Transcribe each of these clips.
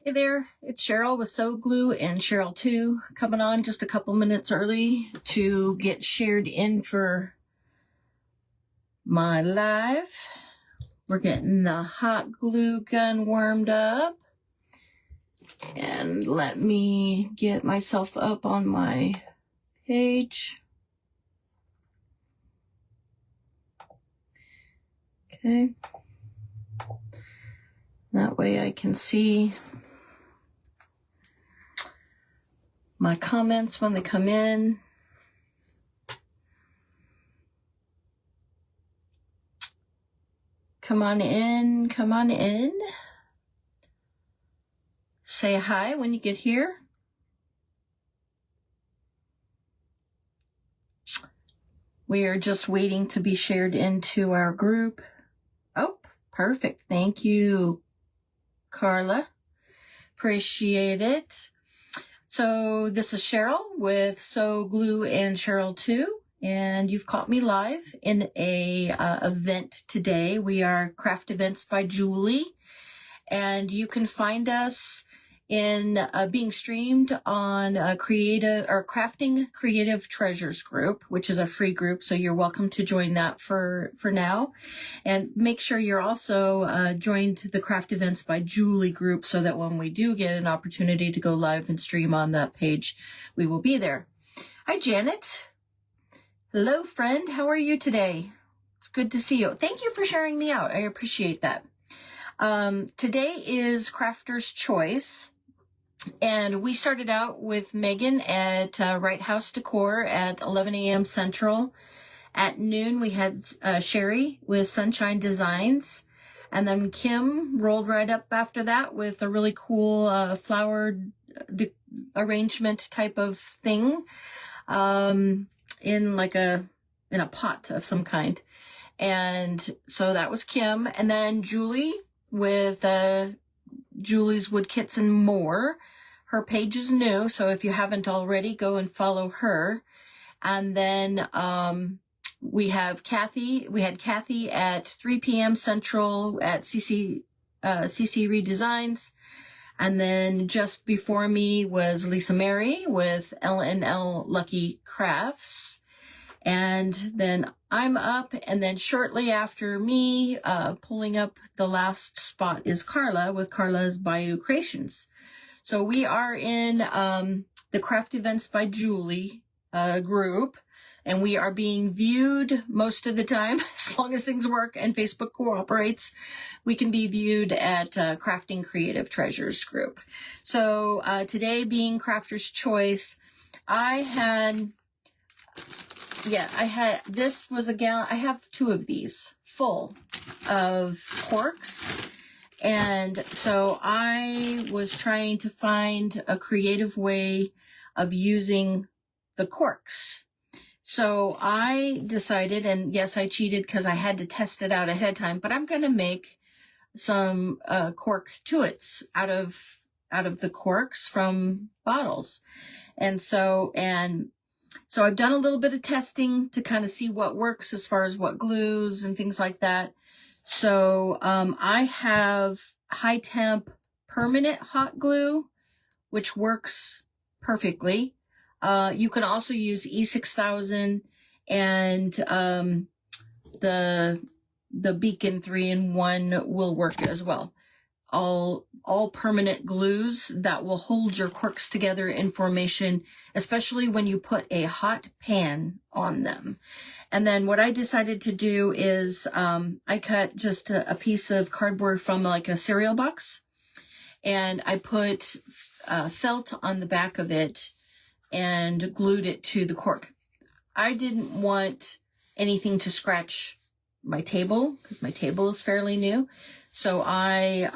Hey there, it's Cheryl with Sew Glue and Cheryl 2 coming on just a couple minutes early to get shared in for my live. We're getting the hot glue gun warmed up. And let me get myself up on my page. Okay. That way I can see my comments when they come in. Come on in, come on in. Say hi when you get here. We are just waiting to be shared into our group. Oh, perfect. Thank you, Carla. Appreciate it. So this is Cheryl with Sew Glue and Cheryl 2, and you've caught me live in a event today. We are Craft Events by Julie, and you can find us in being streamed on Crafting Creative Treasures group, which is a free group. So you're welcome to join that for now. And make sure you're also joined the Craft Events by Julie group so that when we do get an opportunity to go live and stream on that page, we will be there. Hi, Janet. Hello, friend. How are you today? It's good to see you. Thank you for sharing me out. I appreciate that. Today is Crafter's Choice. And we started out with Megan at Right House Decor at 11 a.m. Central. At noon, we had Sherry with Sunshine Designs. And then Kim rolled right up after that with a really cool flower arrangement type of thing in a pot of some kind. And so that was Kim. And then Julie with Julie's Wood Kits and More. Her page is new, so if you haven't already, go and follow her. And then we had Kathy at 3 p.m. Central at CC Redesigns. And then just before me was Lisa Mary with L&L Lucky Crafts. And then I'm up, and then shortly after me, pulling up the last spot is Carla with Carla's Bayou Creations. So we are in the Craft Events by Julie group, and we are being viewed most of the time, as long as things work and Facebook cooperates. We can be viewed at Crafting Creative Treasures group. So today being Crafter's Choice, I have two of these full of corks. And so I was trying to find a creative way of using the corks. So I decided, and yes, I cheated because I had to test it out ahead of time, but I'm going to make some cork tuits out of the corks from bottles. And so I've done a little bit of testing to kind of see what works as far as what glues and things like that. So I have high temp permanent hot glue, which works perfectly. You can also use E6000 and the Beacon 3-in-1 will work as well. All permanent glues that will hold your corks together in formation, especially when you put a hot pan on them. And then what I decided to do is I cut just a piece of cardboard from like a cereal box, and I put felt on the back of it and glued it to the cork. I didn't want anything to scratch my table because my table is fairly new. So I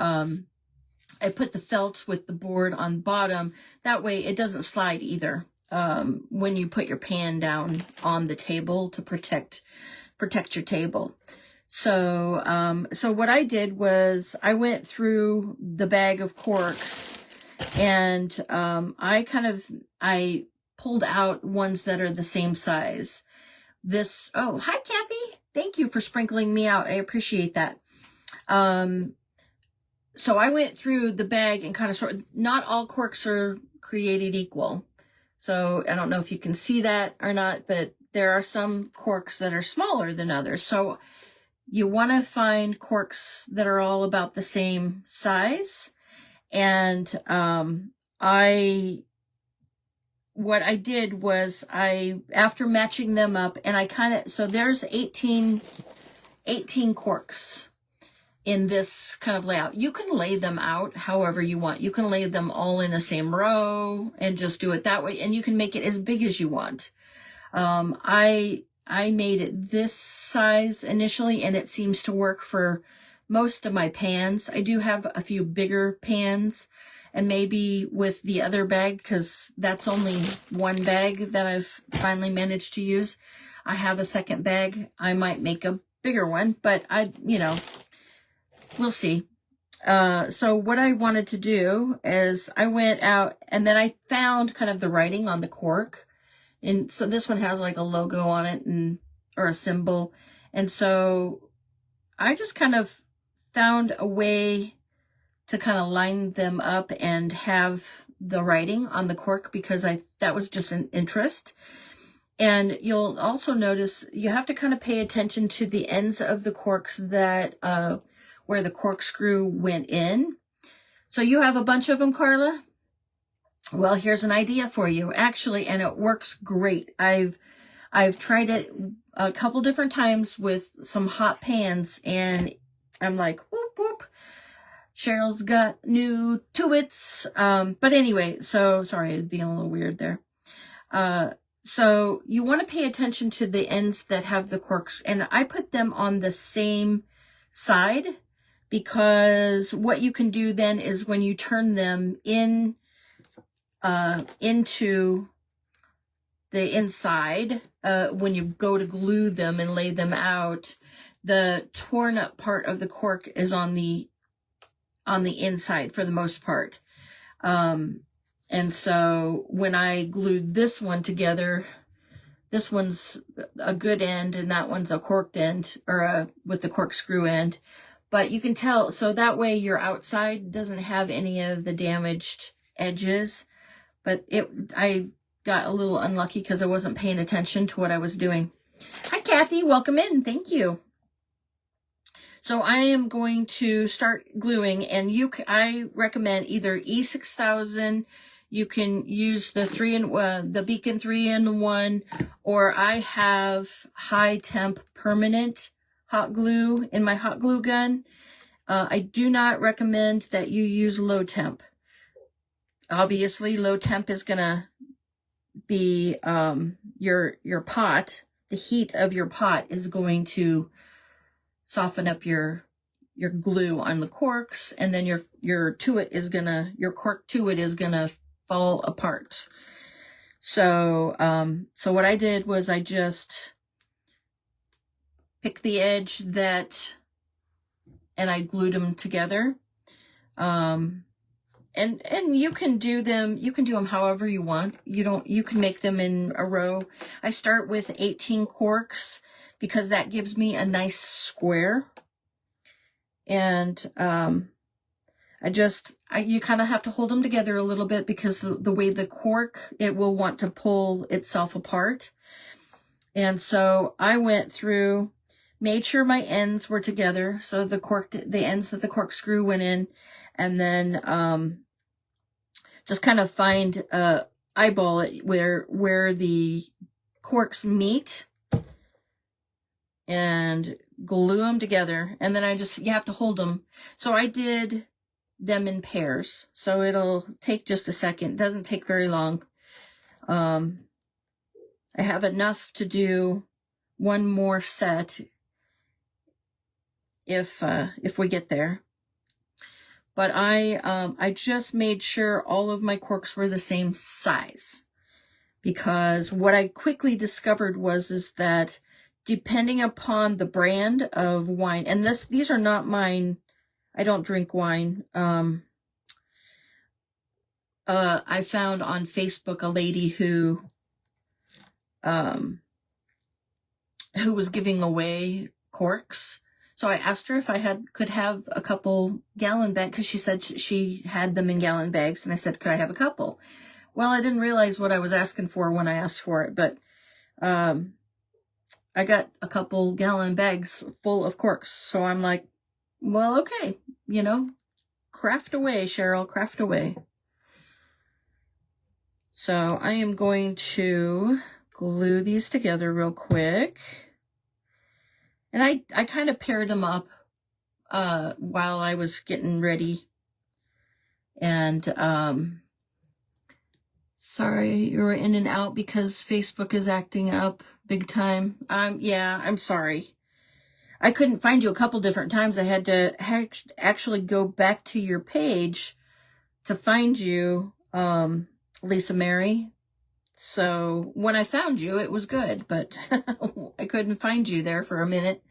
put the felt with the board on bottom. That way it doesn't slide either. When you put your pan down on the table to protect your table. So what I did was I went through the bag of corks, and I pulled out ones that are the same size. Hi Kathy. Thank you for sprinkling me out. I appreciate that. so I went through the bag and kind of not all corks are created equal. So I don't know if you can see that or not, but there are some corks that are smaller than others. So you want to find corks that are all about the same size. And what I did was after matching them up, and so there's 18 corks in this kind of layout. You can lay them out however you want. You can lay them all in the same row and just do it that way. And you can make it as big as you want. I made it this size initially, and it seems to work for most of my pans. I do have a few bigger pans, and maybe with the other bag, because that's only one bag that I've finally managed to use. I have a second bag. I might make a bigger one, but we'll see. So what I wanted to do is I went out and then I found kind of the writing on the cork. And so this one has like a logo on it or a symbol. And so I just kind of found a way to kind of line them up and have the writing on the cork because that was just an interest. And you'll also notice you have to kind of pay attention to the ends of the corks that where the corkscrew went in. So you have a bunch of them, Carla? Well, here's an idea for you, actually, and it works great. I've tried it a couple different times with some hot pans, and I'm like, whoop, whoop. Cheryl's got new Tuits. But anyway, so sorry, it's being a little weird there. So you want to pay attention to the ends that have the corks, and I put them on the same side because what you can do then is when you turn them into the inside, when you go to glue them and lay them out, the torn up part of the cork is on the inside for the most part. And so when I glued this one together, this one's a good end and that one's a corked end, or with the corkscrew end. But you can tell, so that way your outside doesn't have any of the damaged edges. But I got a little unlucky because I wasn't paying attention to what I was doing. Hi, Kathy. Welcome in. Thank you. So I am going to start gluing, and I recommend either E6000. You can use the Beacon 3-in-1, or I have high temp permanent hot glue in my hot glue gun. I do not recommend that you use low temp. Obviously, low temp is gonna be your pot. The heat of your pot is going to soften up your glue on the corks, and then your cork Tuit is gonna fall apart. So what I did was I just picked the edge and I glued them together. And you can do them however you want. You can make them in a row. I start with 18 corks because that gives me a nice square. And you kind of have to hold them together a little bit because the way the cork, it will want to pull itself apart. And so I went through, made sure my ends were together. So the ends that the corkscrew went in, and then just kind of eyeball it where the corks meet and glue them together. And then you have to hold them. So I did them in pairs. So it'll take just a second. It doesn't take very long. I have enough to do one more set if we get there. But I just made sure all of my corks were the same size, because what I quickly discovered is that depending upon the brand of wine, and these are not mine, I don't drink wine. I found on Facebook a lady who was giving away corks. So I asked her if I could have a couple gallon bags, because she said she had them in gallon bags, and I said, could I have a couple? Well, I didn't realize what I was asking for when I asked for it, but I got a couple gallon bags full of corks. So I'm like, well, okay, craft away, Cheryl, craft away. So I am going to glue these together real quick. And I kind of paired them up while I was getting ready. And sorry you were in and out because Facebook is acting up big time. Yeah, I'm sorry. I couldn't find you a couple different times. I had to actually go back to your page to find you, Lisa Mary. So when I found you, it was good, but I couldn't find you there for a minute.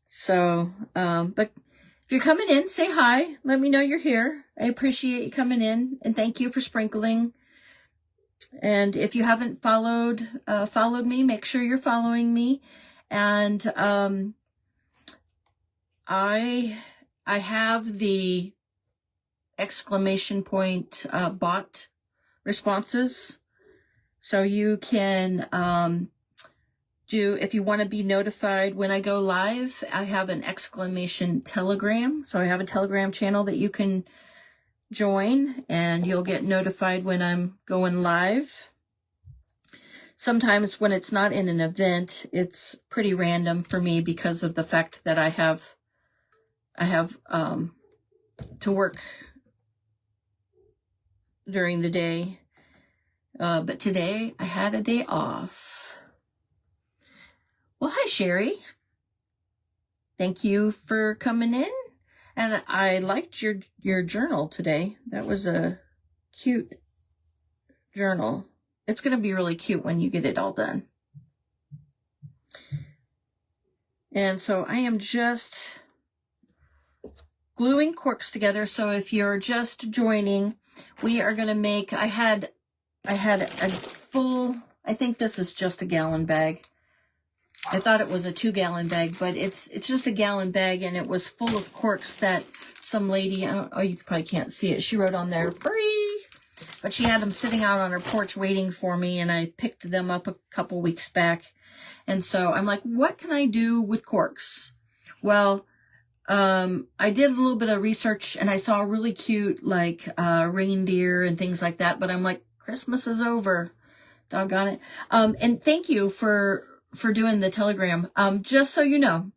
So, but if you're coming in, say hi. Let me know you're here. I appreciate you coming in, and thank you for sprinkling. And if you haven't followed me, make sure you're following me. And I have the exclamation point bot responses. So you can if you want to be notified when I go live, I have an exclamation telegram. So I have a telegram channel that you can join, and you'll get notified when I'm going live. Sometimes when it's not in an event, it's pretty random for me because of the fact that I have to work during the day. But today I had a day off. Well, hi, Sherry. Thank you for coming in. And I liked your journal today. That was a cute journal. It's going to be really cute when you get it all done. And so I am just gluing corks together. So if you're just joining, we are going to make, I had a full, I think this is just a gallon bag. I thought it was a 2-gallon bag, but it's just a gallon bag, and it was full of corks that some lady, you probably can't see it, she wrote on there, free, but she had them sitting out on her porch waiting for me, and I picked them up a couple weeks back. And so I'm like, what can I do with corks? Well, I did a little bit of research, and I saw really cute, reindeer and things like that, but I'm like, Christmas is over, doggone it. And thank you for doing the telegram. Just so you know,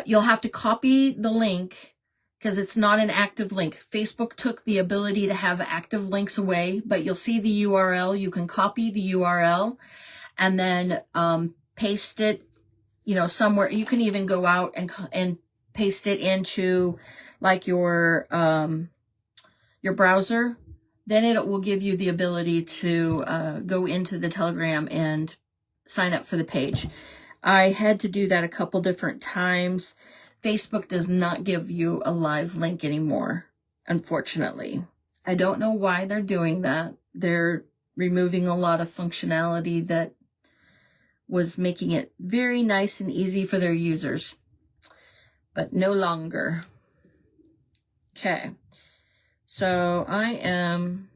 you'll have to copy the link because it's not an active link. Facebook took the ability to have active links away, but you'll see the URL. You can copy the URL and then paste it, somewhere. You can even go out and paste it into your browser. Then it will give you the ability to go into the Telegram and sign up for the page. I had to do that a couple different times. Facebook does not give you a live link anymore, unfortunately. I don't know why they're doing that. They're removing a lot of functionality that was making it very nice and easy for their users, but no longer. Okay. So I am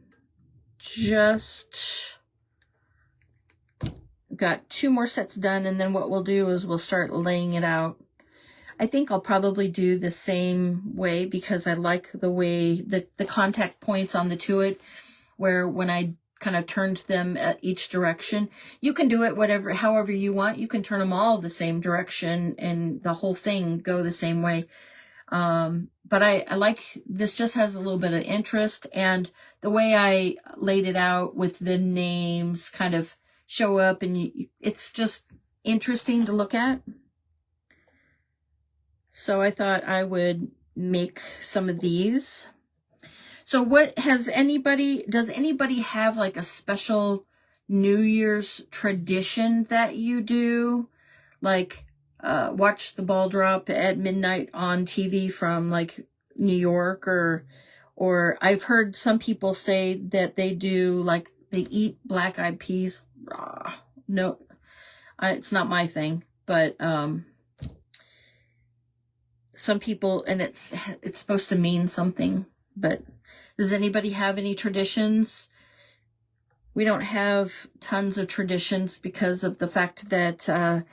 just got 2 more sets done, and then what we'll do is we'll start laying it out. I think I'll probably do the same way because I like the way the contact points on the Tuit, where when I kind of turned them at each direction, you can do it however you want. You can turn them all the same direction and the whole thing go the same way. But I like, this just has a little bit of interest, and the way I laid it out with the names kind of show up, and it's just interesting to look at. So I thought I would make some of these. So does anybody have like a special New Year's tradition that you do? Like watch the ball drop at midnight on TV from like New York, or I've heard some people say that they do like they eat black eyed peas raw. No, it's not my thing, but some people, and it's supposed to mean something, but does anybody have any traditions? We don't have tons of traditions because of the fact that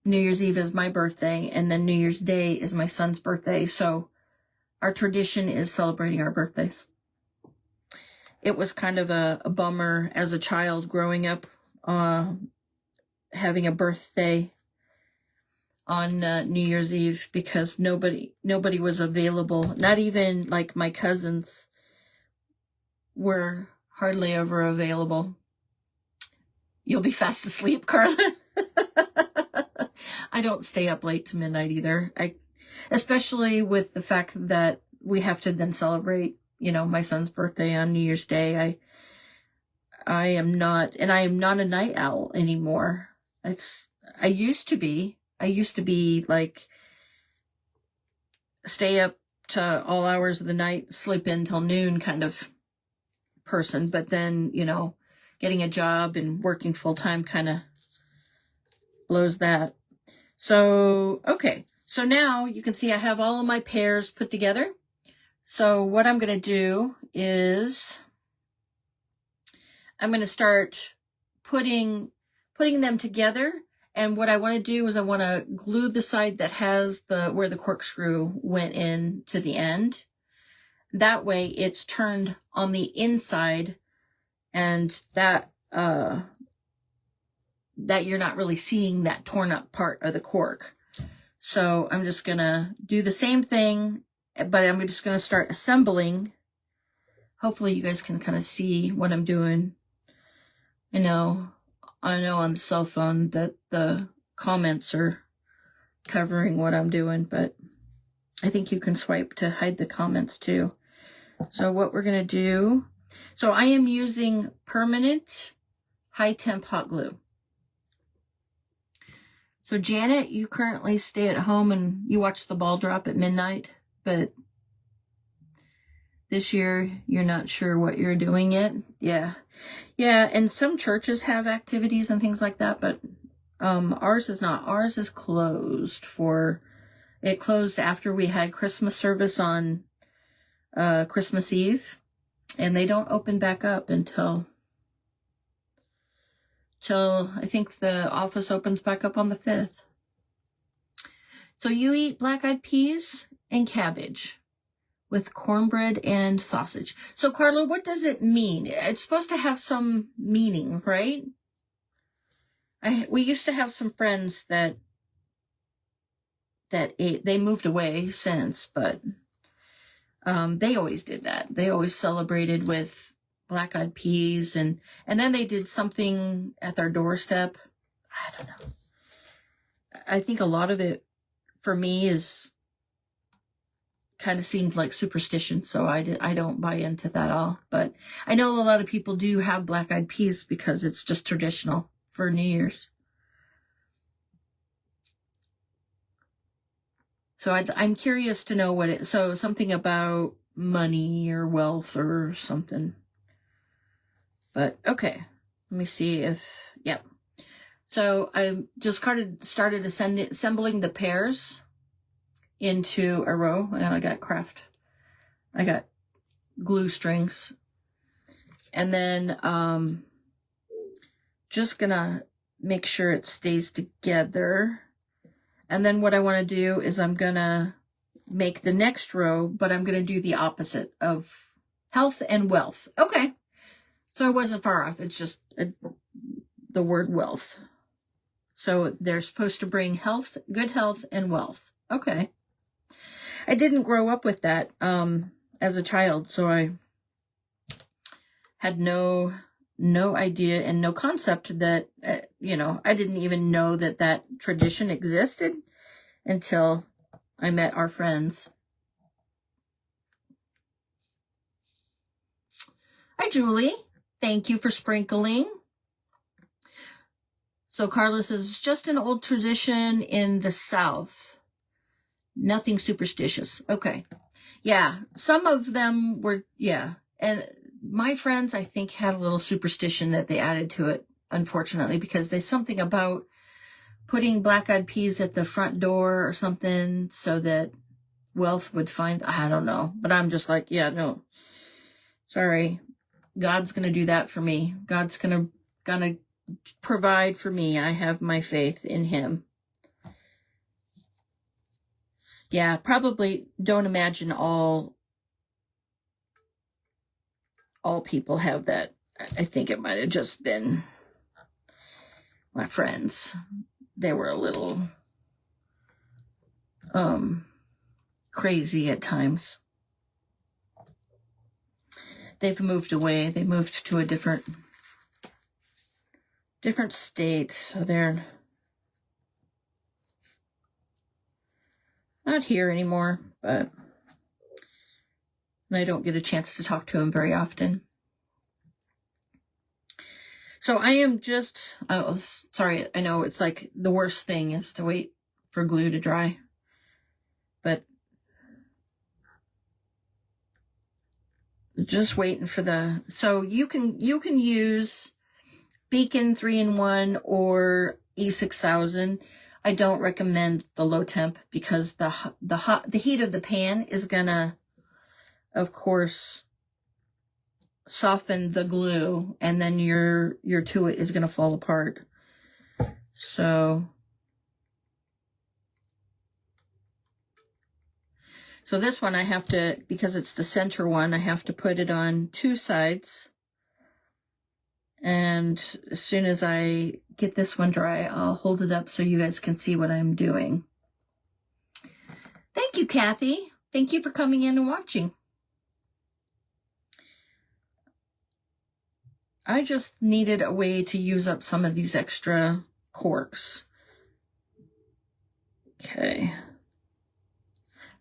New Year's Eve is my birthday, and then New Year's Day is my son's birthday. So our tradition is celebrating our birthdays. It was kind of a bummer as a child growing up, having a birthday on New Year's Eve, because nobody was available. Not even like my cousins were hardly ever available. You'll be fast asleep, Carla. I don't stay up late to midnight either. Especially with the fact that we have to then celebrate, my son's birthday on New Year's Day. I am not a night owl anymore. I used to be like stay up to all hours of the night, sleep in till noon kind of person. But then, getting a job and working full time kind of blows that. So, okay. So now you can see I have all of my pairs put together. So what I'm going to do is I'm going to start putting them together. And what I want to do is I want to glue the side that has where the corkscrew went in to the end. That way it's turned on the inside, and that you're not really seeing that torn up part of the cork. So I'm just going to do the same thing, but I'm just going to start assembling. Hopefully you guys can kind of see what I'm doing. I know on the cell phone that the comments are covering what I'm doing, but I think you can swipe to hide the comments too. So what we're going to do, so I am using permanent high temp hot glue. So Janet, you currently stay at home and you watch the ball drop at midnight, but this year you're not sure what you're doing yet. Yeah. And some churches have activities and things like that, but ours is not. Ours is closed it closed after we had Christmas service on Christmas Eve, and they don't open back up until I think the office opens back up on the 5th. So you eat black-eyed peas and cabbage with cornbread and sausage. So Carla, what does it mean? It's supposed to have some meaning, right? We used to have some friends that ate. They moved away since, but they always did that. They always celebrated with black-eyed peas, and then they did something at their doorstep. I don't know. I think a lot of it for me is kind of seemed like superstition, so I don't buy into that at all. But I know a lot of people do have black-eyed peas because it's just traditional for New Year's. So I'm curious to know so something about money or wealth or something. But okay, let me see yep. So I just started assembling the pairs into a row, and I got glue strings, and then just gonna make sure it stays together. And then what I want to do is I'm gonna make the next row, but I'm gonna do the opposite of health and wealth. Okay. So I wasn't far off. It's just the word wealth. So they're supposed to bring health, good health, and wealth. Okay. I didn't grow up with that as a child, so I had no idea and no concept that, I didn't even know that tradition existed until I met our friends. Hi, Julie. Thank you for sprinkling. So Carla says, it's just an old tradition in the South. Nothing superstitious. Okay. Yeah. Some of them were, yeah. And my friends, I think, had a little superstition that they added to it, unfortunately, because there's something about putting black-eyed peas at the front door or something so that wealth would find, I don't know. But I'm just like, yeah, no. Sorry. God's going to do that for me. God's going to provide for me. I have my faith in him. Yeah, probably don't imagine all people have that. I think it might have just been my friends. They were a little crazy at times. They've moved away. They moved to a different state, so they're not here anymore, but I don't get a chance to talk to them very often. So I am just, oh, sorry, I know it's like the worst thing is to wait for glue to dry, but just waiting for so you can use Beacon 3-in-1 or E6000. I don't recommend the low temp because the heat of the pan is gonna, of course, soften the glue, and then your Tuit is gonna fall apart. So this one I have to, because it's the center one, I have to put it on 2 sides. And as soon as I get this one dry, I'll hold it up so you guys can see what I'm doing. Thank you, Kathy. Thank you for coming in and watching. I just needed a way to use up some of these extra corks. Okay.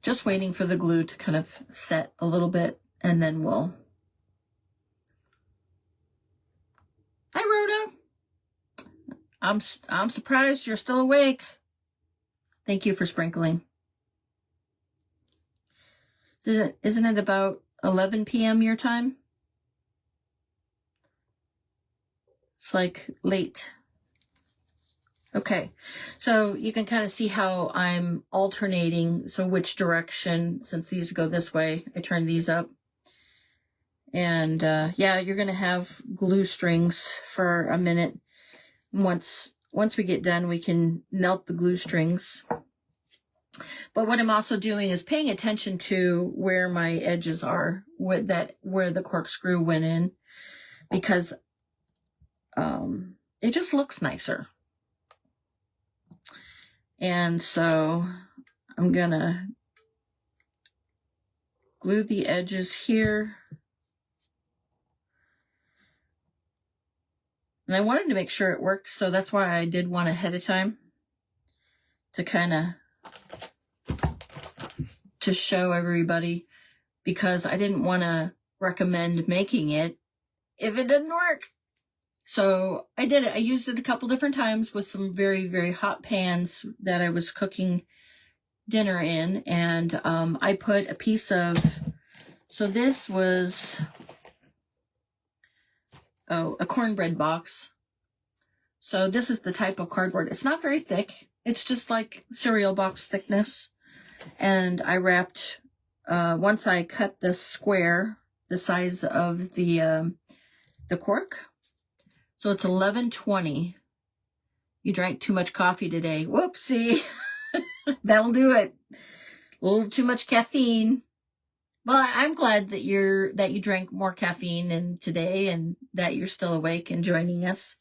Just waiting for the glue to kind of set a little bit, and then we'll... Hi, Rhoda. I'm surprised you're still awake. Thank you for sprinkling. Isn't it about 11 p.m. your time? It's like late. Okay, so you can kind of see how I'm alternating. So which direction, since these go this way, I turn these up. And yeah, you're going to have glue strings for a minute. Once we get done, we can melt the glue strings. But what I'm also doing is paying attention to where my edges are, where the corkscrew went in, because it just looks nicer. And so I'm gonna glue the edges here. And I wanted to make sure it worked, so that's why I did one ahead of time to kind of to show everybody, because I didn't want to recommend making it if it didn't work. So I did it. I used it a couple different times with some very, very hot pans that I was cooking dinner in. And I put a piece of, so this was, a cornbread box. So this is the type of cardboard. It's not very thick. It's just like cereal box thickness. And I wrapped, once I cut the square, the size of the cork. So it's 11:20. You drank too much coffee today. Whoopsie. That'll do it. A little too much caffeine. Well, I'm glad that you drank more caffeine today and that you're still awake and joining us.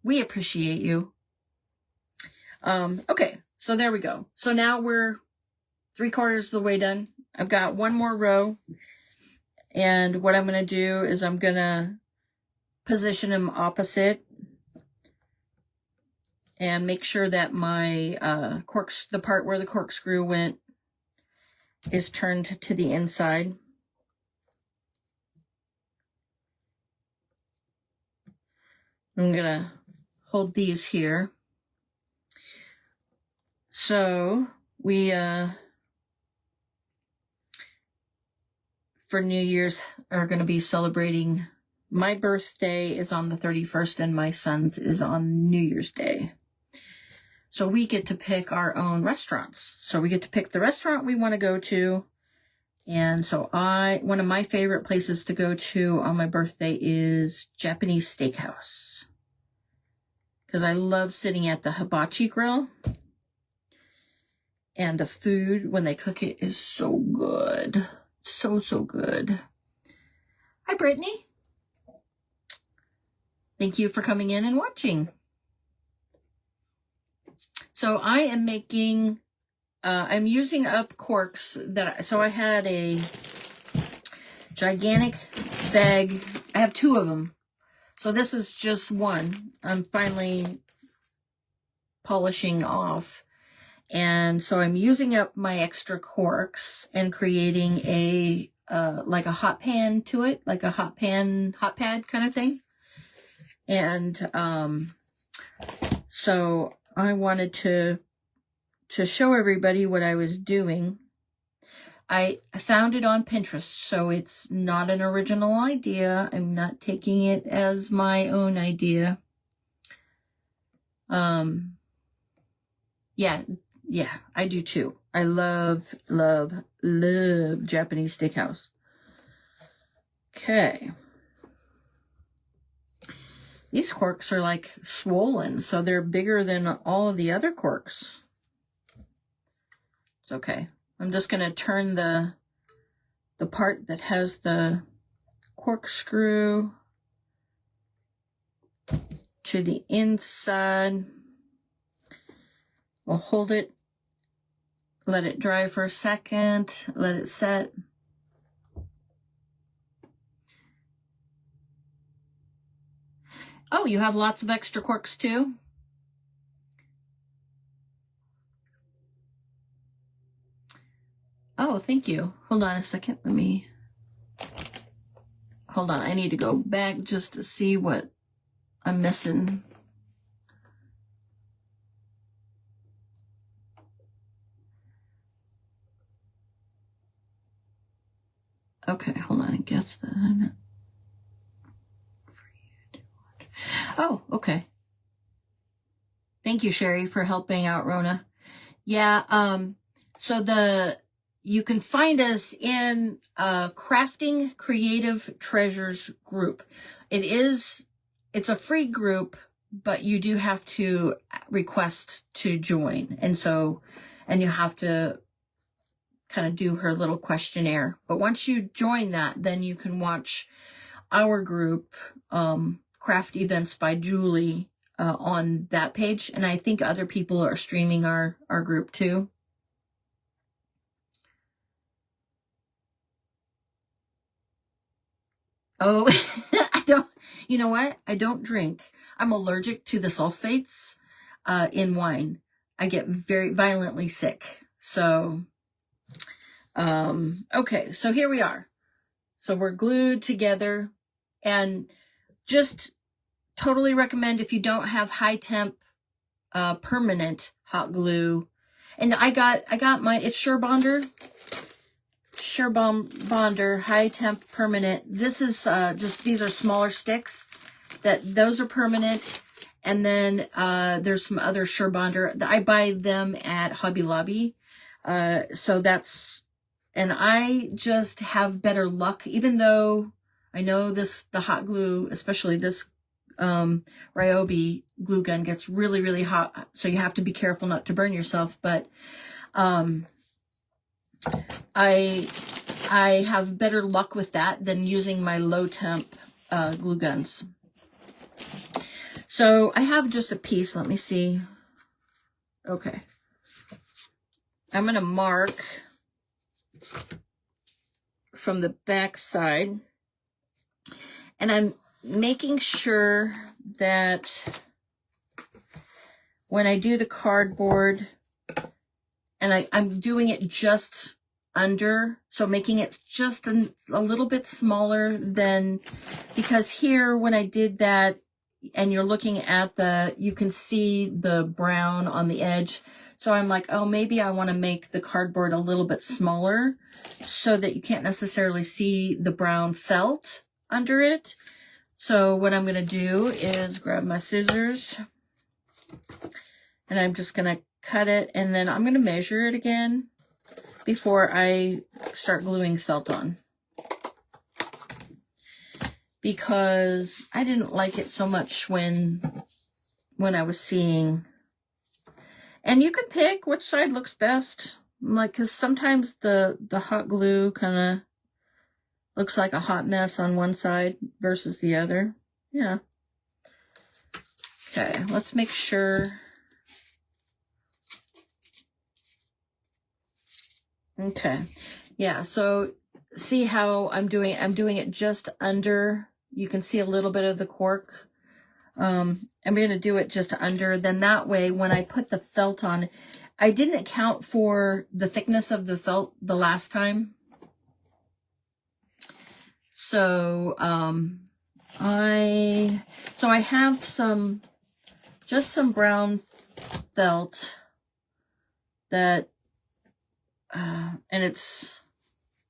We appreciate you. Okay, so there we go. So now we're 3/4 of the way done. I've got one more row. And what I'm going to do is I'm going to position them opposite and make sure that my the part where the corkscrew went is turned to the inside. I'm going to hold these here. So we, for New Year's, are going to be celebrating my birthday is on the 31st and my son's is on New Year's Day. So we get to pick our own restaurants. So we get to pick the restaurant we want to go to. And so one of my favorite places to go to on my birthday is Japanese Steakhouse. Because I love sitting at the hibachi grill. And the food, when they cook it, is so good. So, so good. Hi, Brittany. Thank you for coming in and watching. So I am making, I'm using up corks so I had a gigantic bag. I have 2 of them. So this is just one. I'm finally polishing off. And so I'm using up my extra corks and creating like a hot pan to it, like a hot pad kind of thing. And, so I wanted to show everybody what I was doing. I found it on Pinterest, so it's not an original idea. I'm not taking it as my own idea. Yeah, I do too. I love, love, love Japanese Steakhouse. Okay. These corks are like swollen, so they're bigger than all of the other corks. It's okay. I'm just going to turn the part that has the corkscrew to the inside. We'll hold it, let it dry for a second, let it set. Oh, you have lots of extra corks too? Oh, thank you. Hold on a second. Hold on. I need to go back just to see what I'm missing. Okay, hold on. I guess that I meant. Oh, okay. Thank you, Sherry, for helping out Rona. Yeah, so you can find us in Crafting Creative Treasures group. It's a free group, but you do have to request to join. And you have to kind of do her little questionnaire. But once you join that, then you can watch our group, Craft Events by Julie, on that page. And I think other people are streaming our group too. Oh, you know what? I don't drink. I'm allergic to the sulfates in wine. I get very violently sick. So, okay, so here we are. So we're glued together, and just totally recommend if you don't have high temp permanent hot glue. And I got mine. It's Surebonder high temp permanent. This is these are smaller sticks. Those are permanent. And then there's some other Surebonder. I buy them at Hobby Lobby. And I just have better luck, even though I know the hot glue, especially this Ryobi glue gun, gets really, really hot. So you have to be careful not to burn yourself. But I have better luck with that than using my low temp glue guns. So I have just a piece. Let me see. Okay. I'm going to mark from the back side, and I'm making sure that when I do the cardboard, and I'm doing it just under, so making it just a little bit smaller than, because here when I did that, and you're looking at you can see the brown on the edge. So I'm like, oh, maybe I want to make the cardboard a little bit smaller so that you can't necessarily see the brown felt under it. So what I'm going to do is grab my scissors, and I'm just going to cut it, and then I'm going to measure it again before I start gluing felt on, because I didn't like it so much when I was seeing. And you can pick which side looks best, like, because sometimes the hot glue kind of looks like a hot mess on one side versus the other. Yeah. Okay, let's make sure. Okay. Yeah, so see how I'm doing it just under. You can see a little bit of the cork. I'm going to do it just under. Then that way, when I put the felt on, I didn't account for the thickness of the felt the last time. So, I have just some brown felt that, and it's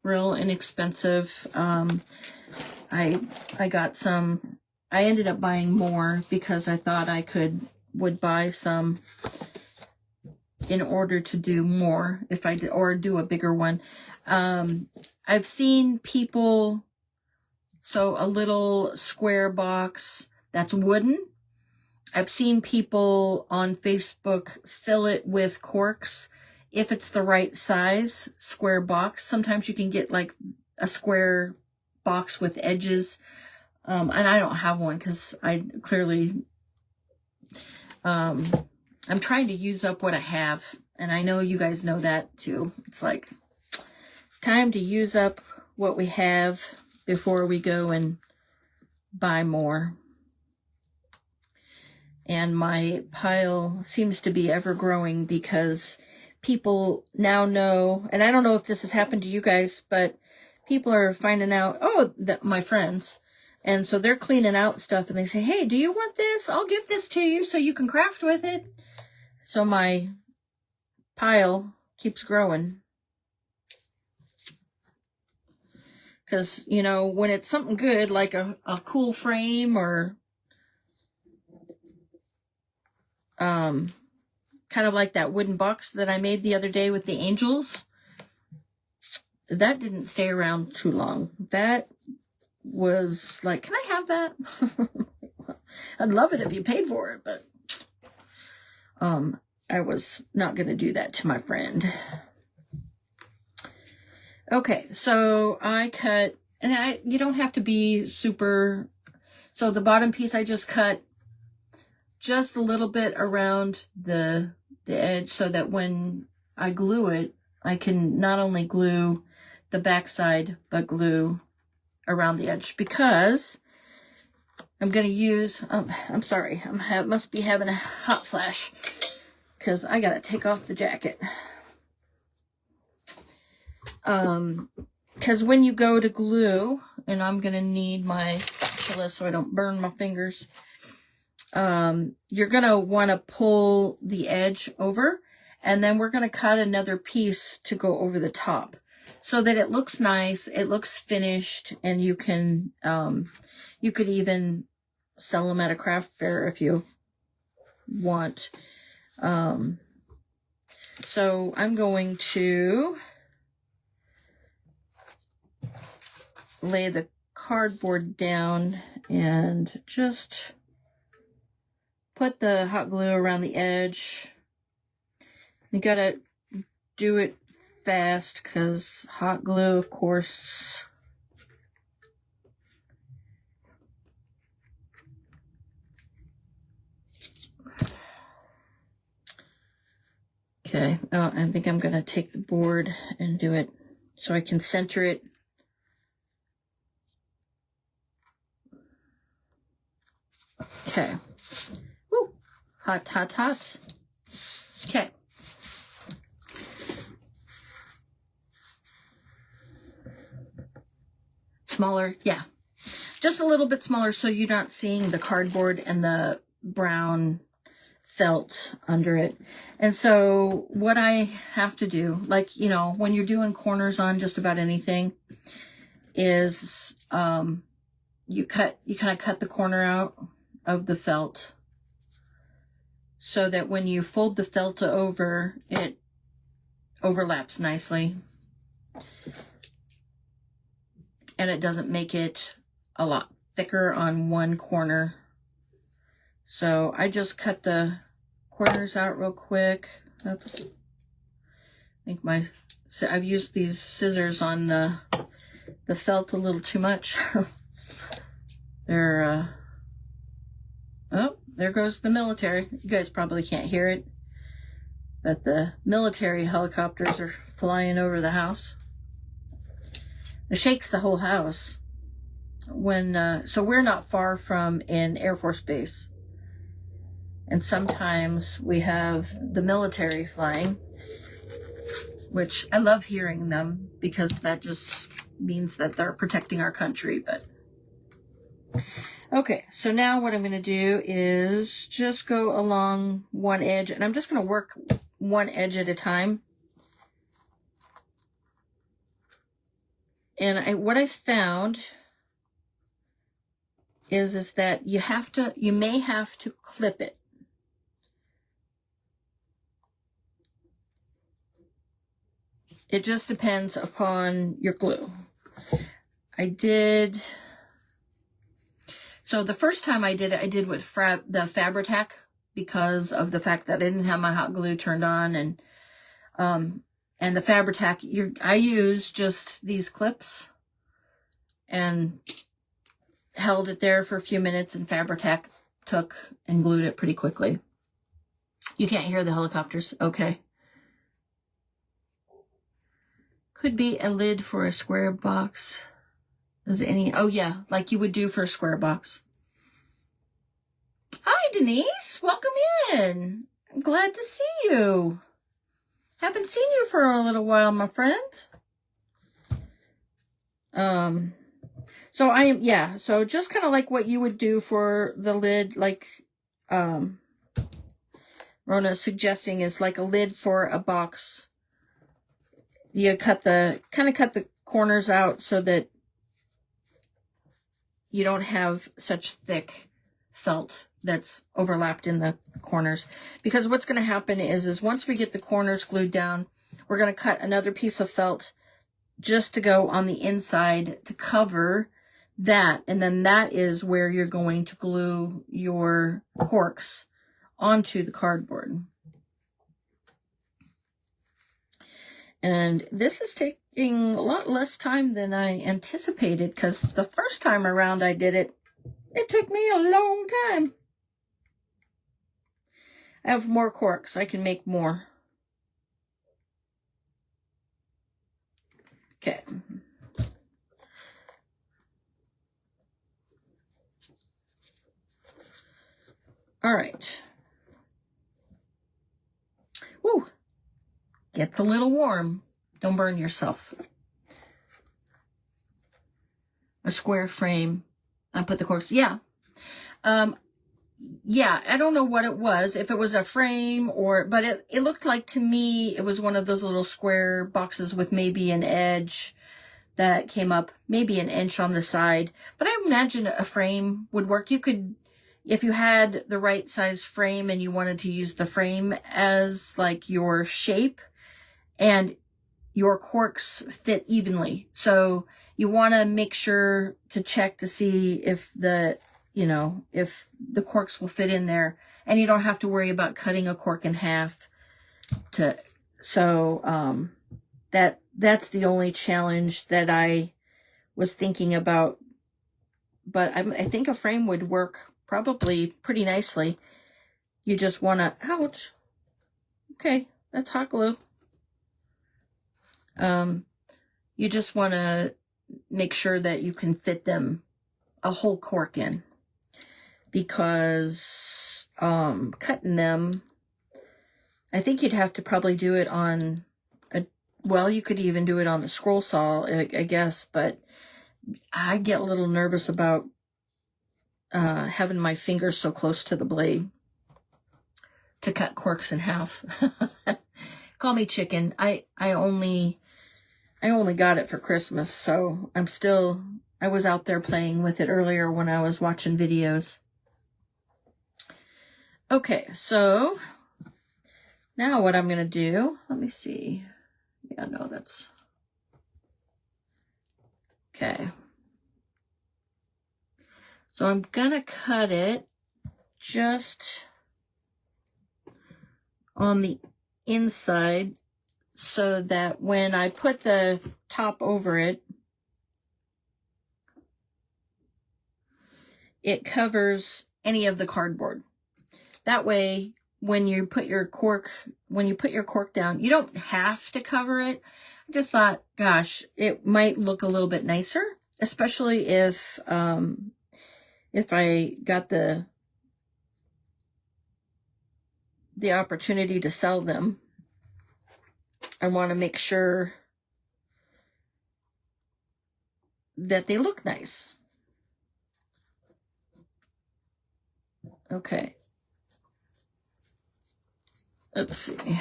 real inexpensive. I got some, I ended up buying more because I thought I would buy some in order to do more if I did, or do a bigger one. I've seen people, so a little square box that's wooden. I've seen people on Facebook fill it with corks. If it's the right size square box, sometimes you can get like a square box with edges. And I don't have one because I clearly, I'm trying to use up what I have. And I know you guys know that too. It's like time to use up what we have before we go and buy more. And my pile seems to be ever growing because people now know, and I don't know if this has happened to you guys, but people are finding out, that my friends, and so they're cleaning out stuff and they say, hey, do you want this? I'll give this to you so you can craft with it. So my pile keeps growing. Because, you know, when it's something good, like a cool frame or kind of like that wooden box that I made the other day with the angels, that didn't stay around too long. That was like, can I have that? I'd love it if you paid for it, but I was not going to do that to my friend. Okay, so I cut, and you don't have to be super, so the bottom piece I just cut just a little bit around the edge so that when I glue it, I can not only glue the backside, but glue around the edge, because I'm going to use, I'm sorry, must be having a hot flash because I got to take off the jacket. Because when you go to glue, and I'm going to need my spatula so I don't burn my fingers, you're going to want to pull the edge over, and then we're going to cut another piece to go over the top so that it looks nice, it looks finished, and you can, you could even sell them at a craft fair if you want. So I'm going to lay the cardboard down and just put the hot glue around the edge. You gotta do it fast because hot glue, of course, okay. I think I'm gonna take the board and do it so I can center it. Okay. Woo. Hot, hot, hot. Okay. Smaller, yeah. Just a little bit smaller so you're not seeing the cardboard and the brown felt under it. And so what I have to do, like, you know, when you're doing corners on just about anything, is you kind of cut the corner out of the felt so that when you fold the felt over, it overlaps nicely. And it doesn't make it a lot thicker on one corner. So I just cut the corners out real quick. Oops. I think I've used these scissors on the felt a little too much. They're, oh, there goes the military. You guys probably can't hear it, but the military helicopters are flying over the house. It shakes the whole house. So we're not far from an Air Force base. And sometimes we have the military flying, which I love hearing them because that just means that they're protecting our country. But okay, so now what I'm going to do is just go along one edge, and I'm just going to work one edge at a time. And what I found is that you may have to clip it. It just depends upon your glue. So the first time I did it, I did with the Fabri-Tac because of the fact that I didn't have my hot glue turned on, and the Fabri-Tac, I used just these clips and held it there for a few minutes, and Fabri-Tac took and glued it pretty quickly. You can't hear the helicopters. Okay. Could be a lid for a square box. Oh yeah, like you would do for a square box. Hi, Denise. Welcome in. I'm glad to see you. Haven't seen you for a little while, my friend. So just kind of like what you would do for the lid, like Rona's suggesting is like a lid for a box. You cut the corners out so that you don't have such thick felt that's overlapped in the corners. Because what's going to happen is once we get the corners glued down, we're going to cut another piece of felt just to go on the inside to cover that. And then that is where you're going to glue your corks onto the cardboard. And this is taking a lot less time than I anticipated, because the first time around I did it, it took me a long time. I have more corks. I can make more. Okay. All right. Woo. Gets a little warm. Don't burn yourself. A square frame. I put the corks. Yeah. Yeah, I don't know what it was, if it was a frame but it looked like to me it was one of those little square boxes with maybe an edge that came up maybe an inch on the side. But I imagine a frame would work. You could, if you had the right size frame and you wanted to use the frame as like your shape, and your corks fit evenly. So you want to make sure to check to see if the corks will fit in there, and you don't have to worry about cutting a cork in half. That's the only challenge that I was thinking about. But I think a frame would work probably pretty nicely. You just want to, ouch. Okay, that's hot glue. You just want to make sure that you can fit them a whole cork in, because cutting them, I think you'd have to probably do it on you could even do it on the scroll saw, I guess, but I get a little nervous about having my fingers so close to the blade to cut corks in half. Call me chicken. I only got it for Christmas, so I'm still I was out there playing with it earlier when I was watching videos. Okay, so now what I'm going to do, let me see. Yeah, no, that's okay. So I'm going to cut it just on the inside so that when I put the top over it, it covers any of the cardboard. That way, when you put your cork down, you don't have to cover it. I just thought, gosh, it might look a little bit nicer, especially if I got the opportunity to sell them. I want to make sure that they look nice. Okay. Let's see.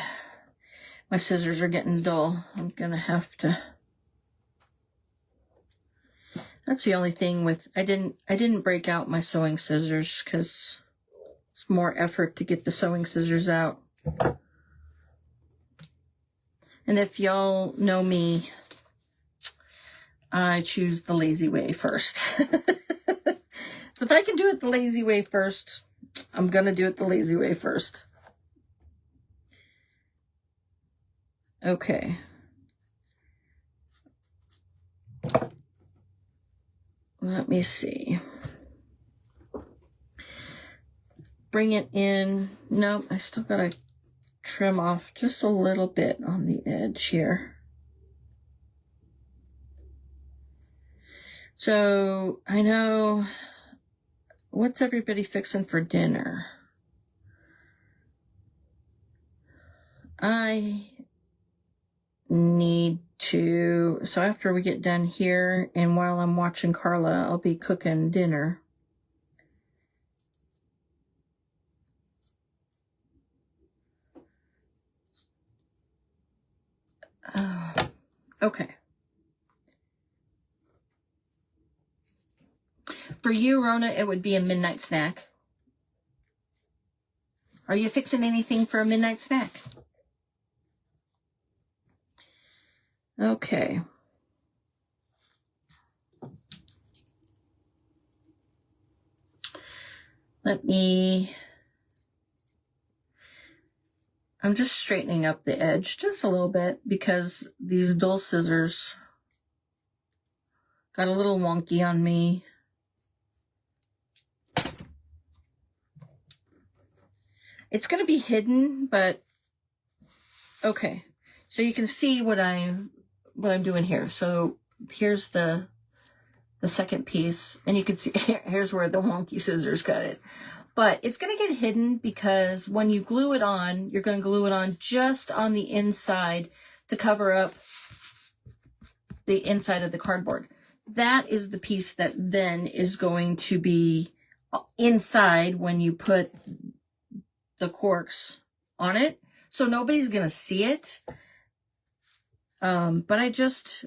My scissors are getting dull. I'm gonna have to. That's the only thing with, I didn't break out my sewing scissors because it's more effort to get the sewing scissors out. And if y'all know me, I choose the lazy way first. So if I can do it the lazy way first, I'm gonna do it the lazy way first. Okay. Let me see. Bring it in. Nope, I still gotta trim off just a little bit on the edge here. So I know, what's everybody fixing for dinner? I need to, so after we get done here and while I'm watching Carla, I'll be cooking dinner. Okay. For you, Rona, it would be a midnight snack. Are you fixing anything for a midnight snack? Okay. I'm just straightening up the edge just a little bit because these dull scissors got a little wonky on me. It's going to be hidden, but okay. So you can see what I'm doing here. So here's the second piece, and you can see here's where the wonky scissors cut it. But it's going to get hidden because when you glue it on, you're going to glue it on just on the inside to cover up the inside of the cardboard. That is the piece that then is going to be inside when you put the corks on it. So nobody's going to see it. But I just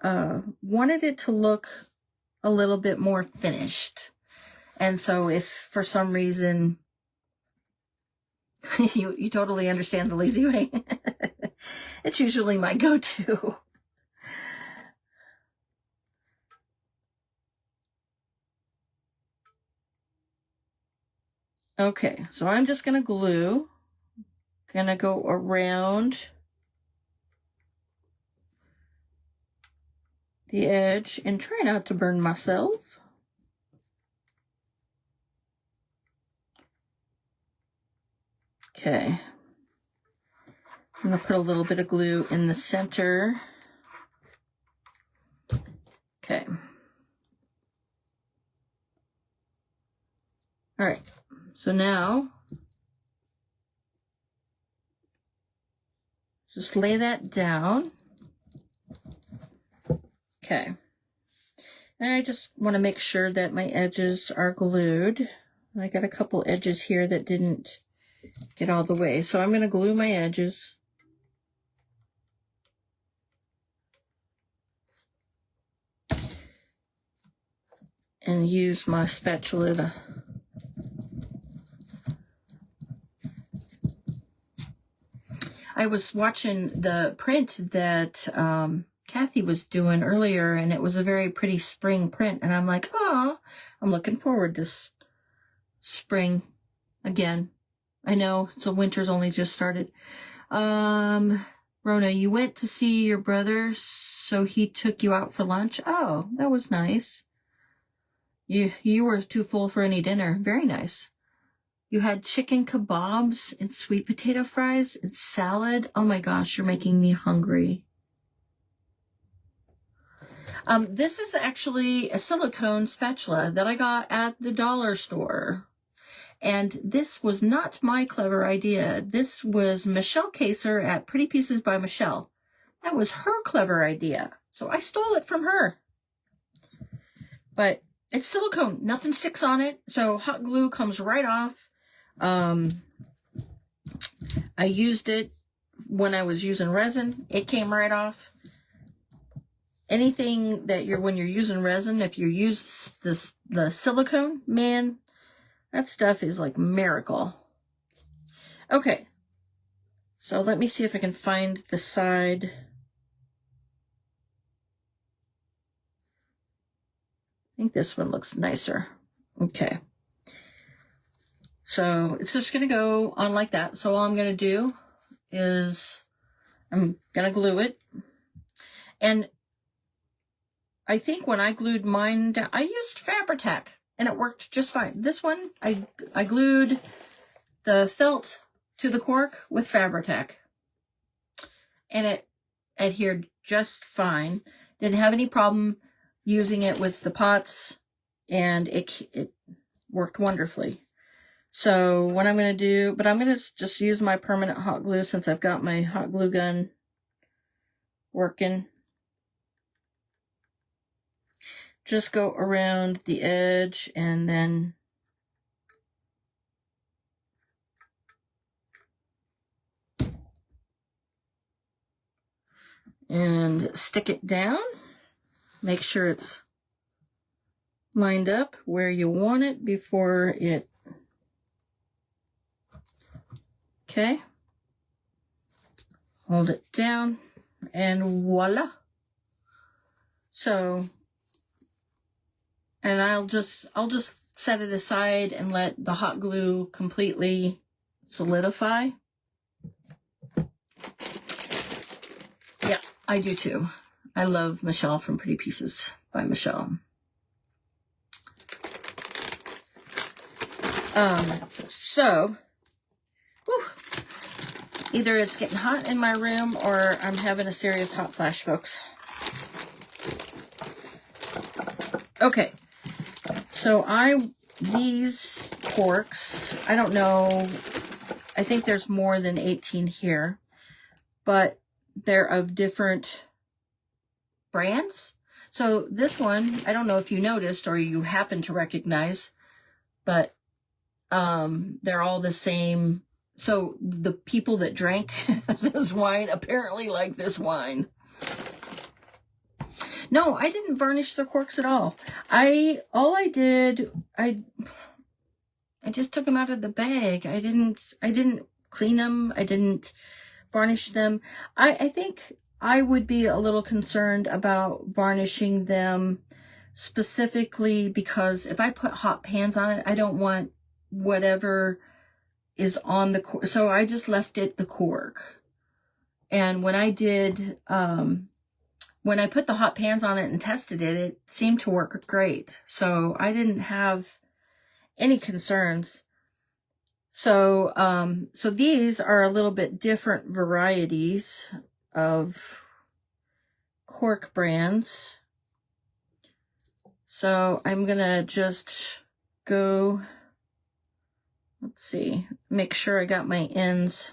wanted it to look a little bit more finished. And so if for some reason you totally understand the lazy way, it's usually my go-to. Okay, so I'm just going to glue. Gonna go around the edge and try not to burn myself. Okay. I'm gonna put a little bit of glue in the center. Okay. All right. So now, just lay that down. Okay. And I just want to make sure that my edges are glued. I got a couple edges here that didn't get all the way. So I'm going to glue my edges. and use my spatula to I was watching the print that Kathy was doing earlier, and it was a very pretty spring print, and I'm like, oh, I'm looking forward to spring again. I know, so winter's only just started. Rona, you went to see your brother, so he took you out for lunch? Oh, that was nice. You were too full for any dinner. Very nice. You had chicken kebabs and sweet potato fries and salad. Oh my gosh, you're making me hungry. This is actually a silicone spatula that I got at the dollar store. And this was not my clever idea. This was Michelle Kaser at Pretty Pieces by Michelle. That was her clever idea. So I stole it from her. But it's silicone. Nothing sticks on it. So hot glue comes right off. I used it when I was using resin. It came right off. Anything that when you're using resin, if you use the silicone, man, that stuff is like miracle. Okay. So let me see if I can find the side. I think this one looks nicer. Okay. So it's just going to go on like that. So all I'm going to do is I'm going to glue it. And I think when I glued mine down, I used Fabri-Tac and it worked just fine. This one, I glued the felt to the cork with Fabri-Tac. And it adhered just fine. Didn't have any problem using it with the pots, and it worked wonderfully. So what I'm going to do, but I'm going to just use my permanent hot glue since I've got my hot glue gun working. Just go around the edge and then stick it down. Make sure it's lined up where you want it before it. Okay. Hold it down and voila. So, and I'll just set it aside and let the hot glue completely solidify. Yeah, I do too. I love Michelle from Pretty Pieces by Michelle. So, whew, either it's getting hot in my room or I'm having a serious hot flash, folks. Okay, so these corks, I don't know, I think there's more than 18 here, but they're of different brands. So this one, I don't know if you noticed or you happen to recognize, but they're all the same. So the people that drank this wine apparently like this wine. No, I didn't varnish the corks at all. I just took them out of the bag. I didn't clean them. I didn't varnish them. I think I would be a little concerned about varnishing them specifically because if I put hot pans on it, I don't want whatever is on the cork. So I just left it the cork. And when I did, when I put the hot pans on it and tested it, it seemed to work great. So I didn't have any concerns. So, so these are a little bit different varieties of cork brands. So I'm gonna just go, let's see, make sure I got my ends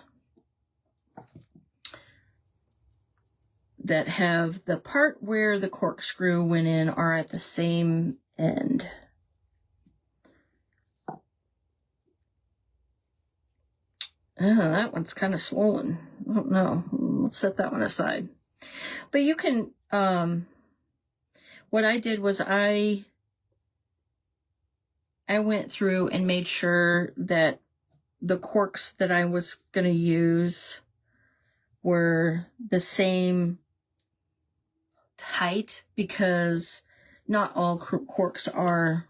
that have the part where the corkscrew went in are at the same end. Oh, that one's kind of swollen. I don't know. We'll set that one aside. But you can, what I did was I I went through and made sure that the corks that I was going to use were the same height, because not all corks are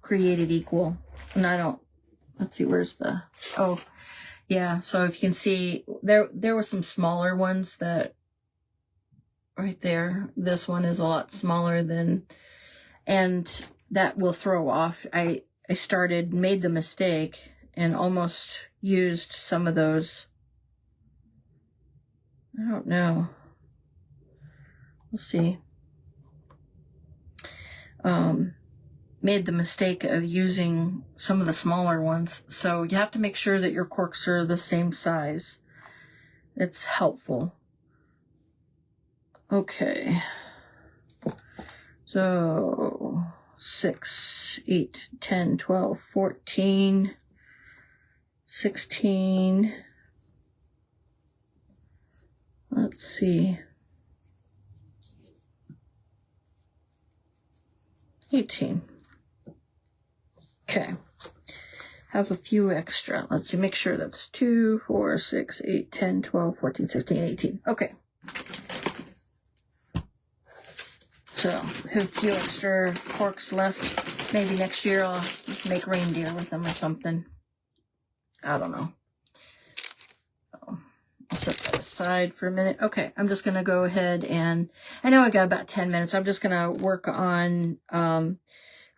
created equal. And I don't, let's see, where's the, oh, yeah. So if you can see, there were some smaller ones that, right there, this one is a lot smaller than, and that will throw off. I made the mistake and almost used some of those. I don't know. We'll see. Made the mistake of using some of the smaller ones. So you have to make sure that your corks are the same size. It's helpful. Okay. So 6, 8, 10, 12, 14, 16. Let's see. 18. Okay. Have a few extra. Let's see, make sure that's 2, 4, 6, 8, 10, 12, 14, 16, 18. Okay. So, have a few extra corks left. Maybe next year I'll make reindeer with them or something. I don't know. So, I'll set that aside for a minute. Okay, I'm just going to go ahead and, I know I got about 10 minutes. I'm just going to work on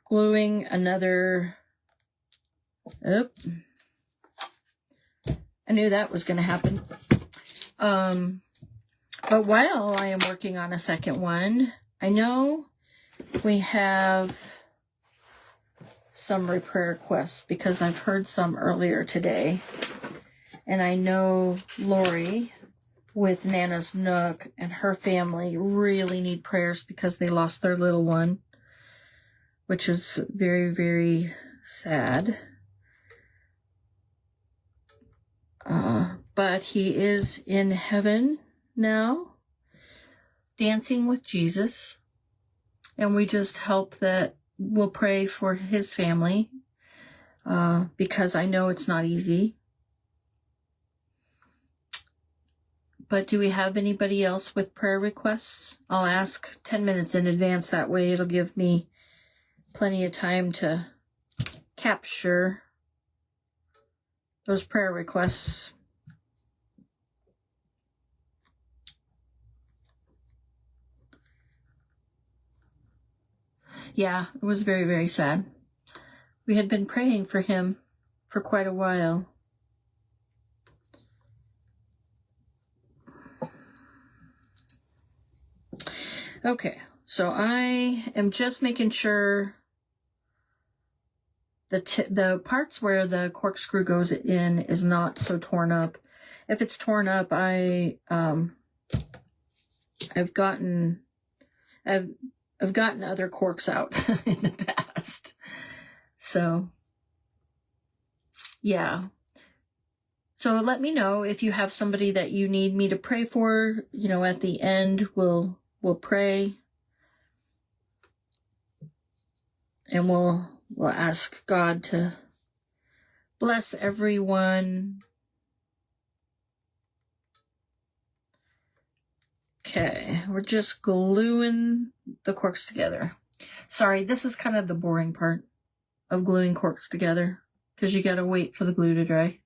gluing another, I knew that was going to happen. But while I am working on a second one, I know we have some prayer requests because I've heard some earlier today. And I know Lori with Nana's Nook and her family really need prayers because they lost their little one, which is very, very sad. But he is in heaven now, dancing with Jesus. And we just hope that we'll pray for his family, because I know it's not easy. But do we have anybody else with prayer requests? I'll ask 10 minutes in advance. That way it'll give me plenty of time to capture those prayer requests. Yeah, it was very, very sad. We had been praying for him for quite a while. Okay, so I am just making sure the parts where the corkscrew goes in is not so torn up. If it's torn up, I've gotten other corks out in the past. So, yeah. So let me know if you have somebody that you need me to pray for. You know, at the end, we'll pray. And we'll ask God to bless everyone. Okay, we're just gluing the corks together. Sorry, this is kind of the boring part of gluing corks together, because you gotta wait for the glue to dry.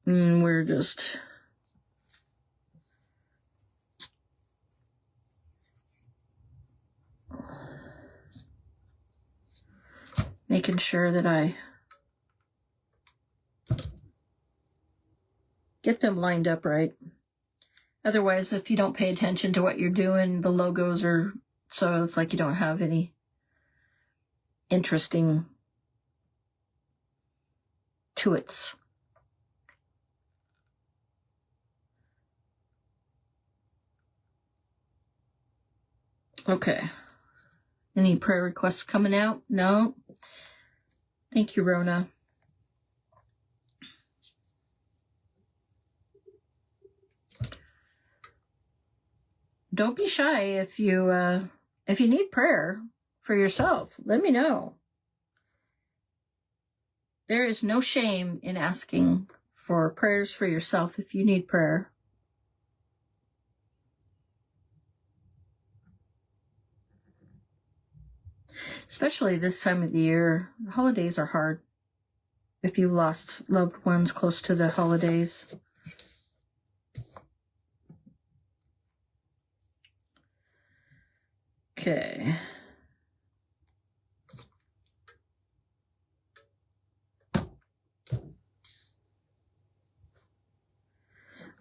And we're just making sure that I get them lined up right. Otherwise, if you don't pay attention to what you're doing, the logos are, so it's like you don't have any interesting Tuits. Okay. Any prayer requests coming out? No? Thank you, Rona. Don't be shy if you if you need prayer for yourself, let me know. There is no shame in asking for prayers for yourself if you need prayer. Especially this time of the year. The holidays are hard. If you've lost loved ones close to the holidays. Okay.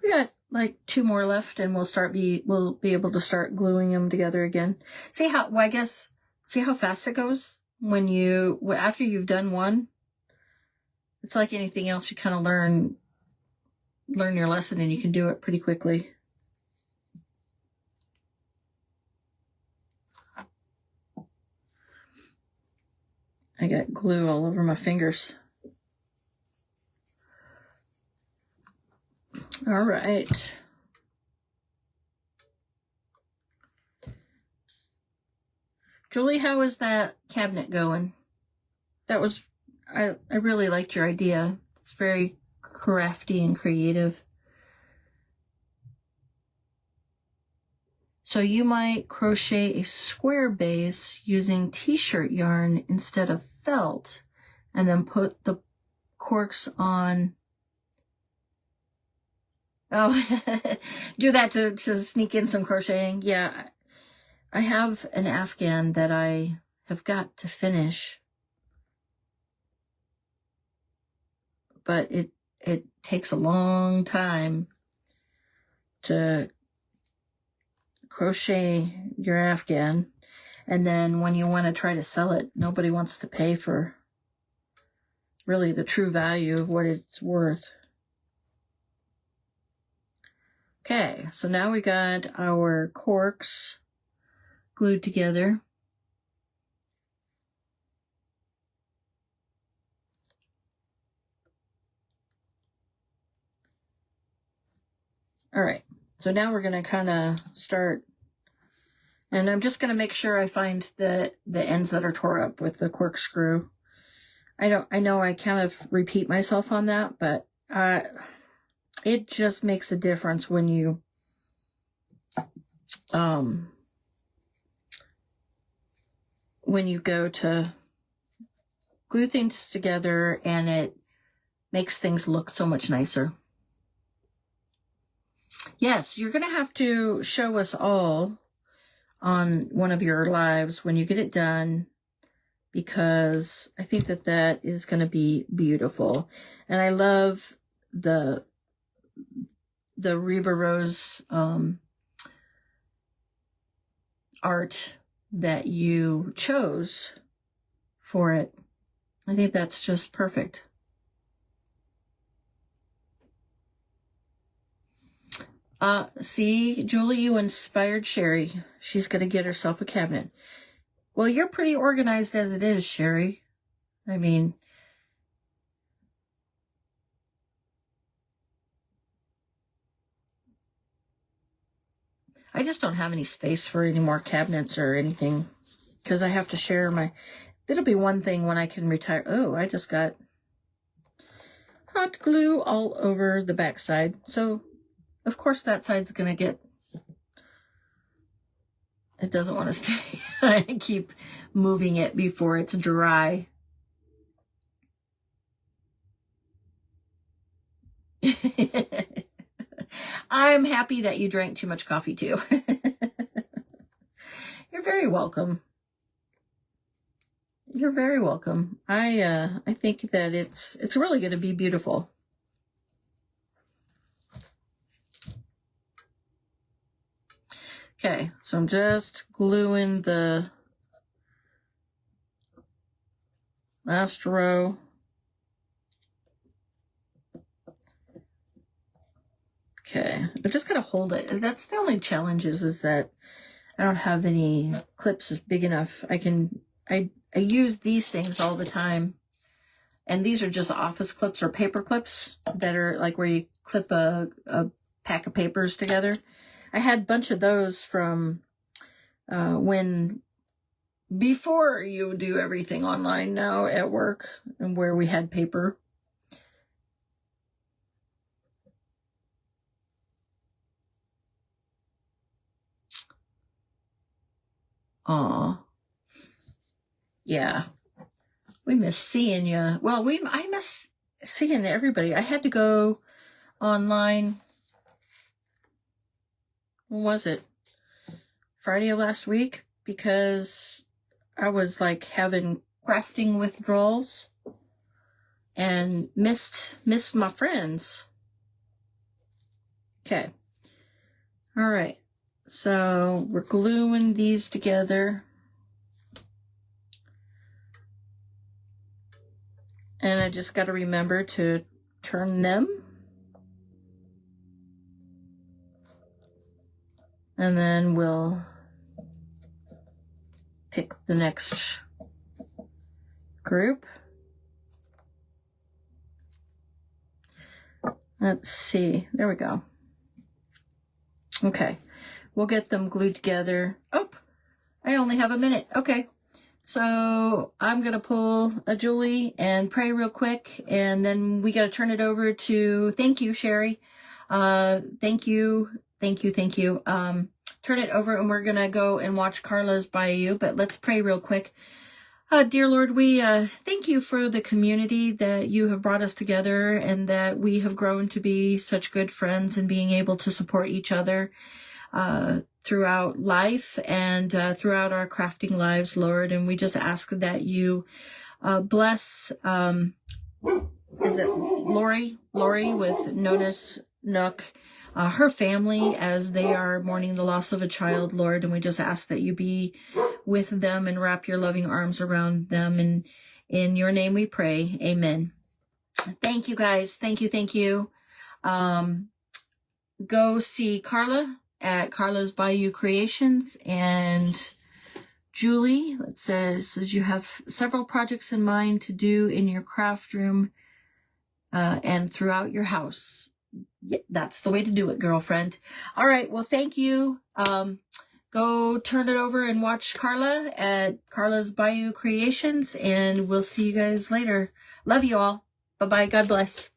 We got like 2 more left, and we'll be able to start gluing them together again. See how fast it goes when after you've done one. It's like anything else, you kind of learn your lesson, and you can do it pretty quickly. I got glue all over my fingers. All right. Julie, how is that cabinet going? I really liked your idea. It's very crafty and creative. So you might crochet a square base using t-shirt yarn instead of felt, and then put the corks on. Oh, do that to sneak in some crocheting. Yeah, I have an Afghan that I have got to finish, but it takes a long time to crochet your Afghan, and then when you want to try to sell it, nobody wants to pay for really the true value of what it's worth. Okay, so now we got our corks glued together. All right, so now we're going to kind of start, and I'm just going to make sure I find the ends that are tore up with the corkscrew. I know I kind of repeat myself on that, but it just makes a difference when you go to glue things together, and it makes things look so much nicer. Yes, you're going to have to show us all on one of your lives when you get it done, because I think that is going to be beautiful. And I love the Reba Rose art that you chose for it. I think that's just perfect. See, Julie, you inspired Sherry. She's going to get herself a cabinet. Well, you're pretty organized as it is, Sherry. I mean, I just don't have any space for any more cabinets or anything, because I have to share it'll be one thing when I can retire. Oh, I just got hot glue all over the backside. So, of course, that side's going to get, it doesn't want to stay. I keep moving it before it's dry. I'm happy that you drank too much coffee too. You're very welcome. You're very welcome. I think that it's really going to be beautiful. Okay, so I'm just gluing the last row. Okay, I just gotta hold it. That's the only challenge is that I don't have any clips big enough. I use these things all the time, and these are just office clips or paper clips that are like where you clip a pack of papers together. I had a bunch of those from when before you do everything online now at work and where we had paper. Aw. Yeah. We miss seeing you. Well, I miss seeing everybody. I had to go online. When was it? Friday of last week, because I was like having crafting withdrawals and missed my friends. Okay. All right. So we're gluing these together. And I just got to remember to turn them. And then we'll pick the next group. Let's see. There we go. Okay. We'll get them glued together. Oh, I only have a minute. Okay. So I'm going to pull a Julie and pray real quick. And then we got to turn it over to, thank you, Sherry. Thank you. Turn it over and we're going to go and watch Carla's Bayou, but let's pray real quick. Dear Lord, we thank you for the community that you have brought us together and that we have grown to be such good friends and being able to support each other throughout life and throughout our crafting lives, Lord. And we just ask that you bless, is it Lori with Nona's Nook, her family as they are mourning the loss of a child, Lord. And we just ask that you be with them and wrap your loving arms around them. And in your name we pray. Amen. Thank you, guys. Thank you. Go see Carla at Carla's Bayou Creations, and Julie, it says you have several projects in mind to do in your craft room and throughout your house. Yeah, that's the way to do it, girlfriend. All right, well, thank you. Go turn it over and watch Carla at Carla's Bayou Creations, and we'll see you guys later. Love you all. Bye-bye. God bless.